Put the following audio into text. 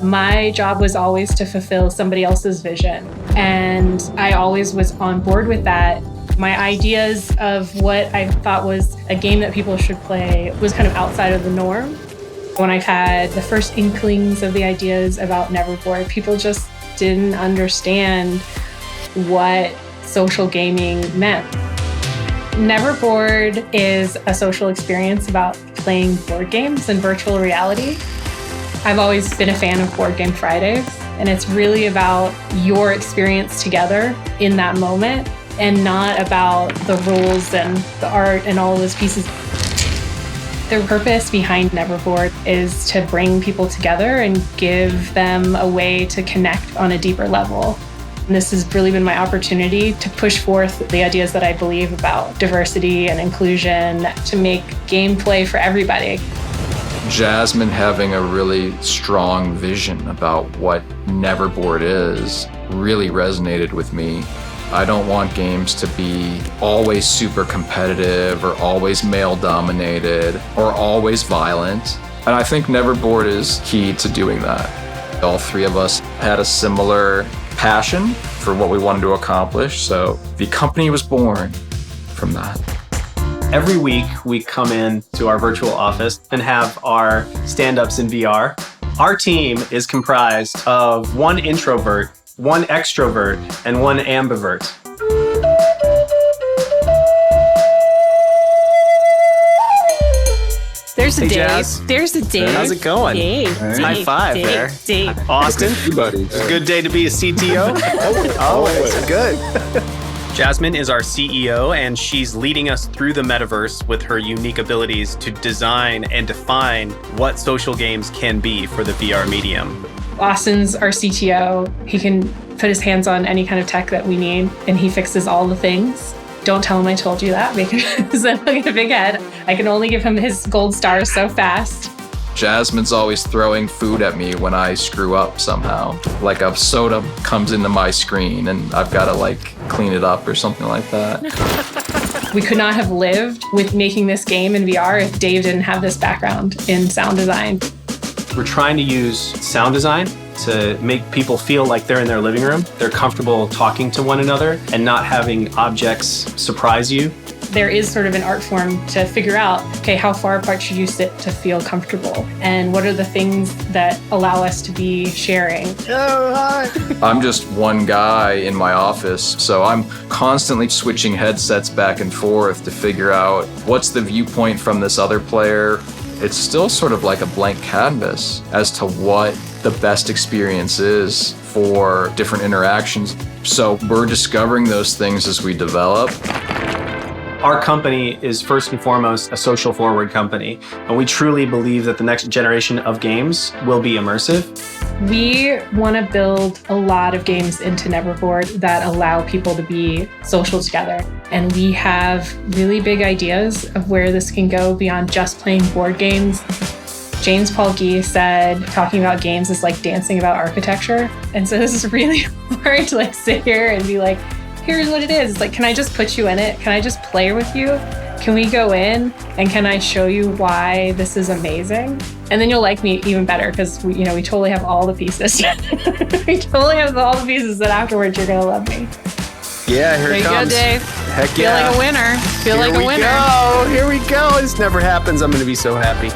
My job was always to fulfill somebody else's vision. And I always was on board with that. My ideas of what I thought was a game that people should play was kind of outside of the norm. When I had the first inklings of the ideas about Neverboard, people just didn't understand what social gaming meant. Neverboard is a social experience about playing board games in virtual reality. I've always been a fan of Board Game Fridays, and it's really about your experience together in that moment and not about the rules and the art and all of those pieces. The purpose behind Neverboard is to bring people together and give them a way to connect on a deeper level. And this has really been my opportunity to push forth the ideas that I believe about diversity and inclusion to make gameplay for everybody. Jasmine having a really strong vision about what Neverboard is really resonated with me. I don't want games to be always super competitive or always male-dominated or always violent. And I think Neverboard is key to doing that. All three of us had a similar passion for what we wanted to accomplish, so the company was born from that. Every week, we come in to our virtual office and have our stand-ups in VR. Our team is comprised of one introvert, one extrovert, and one ambivert. There's a Hey, Dave. Jazz. There's a Dave. How's it going? Dave. Right. High five Dave. there. Dave. Austin, Buddy. it's a good day to be a CTO. Always. Good. Jasmine is our CEO, and she's leading us through the metaverse with her unique abilities to design and define what social games can be for the VR medium. Austin's our CTO. He can put his hands on any kind of tech that we need, and he fixes all the things. Don't tell him I told you that because I'm like a big head. I can only give him his gold stars so fast. Jasmine's always throwing food at me when I screw up somehow. Like a soda comes into my screen and I've got to clean it up or something like that. We could not have lived with making this game in VR if Dave didn't have this background in sound design. We're trying to use sound design to make people feel like they're in their living room. They're comfortable talking to one another and not having objects surprise you. There is sort of an art form to figure out, okay, how far apart should you sit to feel comfortable? And what are the things that allow us to be sharing? Oh, hi. I'm just one guy in my office, so I'm constantly switching headsets back and forth to figure out what's the viewpoint from this other player. It's still sort of like a blank canvas as to what the best experience is for different interactions. So we're discovering those things as we develop. Our company is first and foremost a social forward company, and we truly believe that the next generation of games will be immersive. We want to build a lot of games into Neverboard that allow people to be social together. And we have really big ideas of where this can go beyond just playing board games. James Paul Gee said, talking about games is like dancing about architecture. And so this is really hard to sit here and be like, here's what it is. It's like, can I just put you in it? Can I just play with you? Can we go in and can I show you why this is amazing? And then you'll like me even better because we totally have all the pieces. We totally have all the pieces that afterwards you're gonna love me. Yeah, here There it you comes. go, Dave. Heck Feel yeah. like a winner. Feel like a winner. Here we go. This never happens. I'm going to be so happy.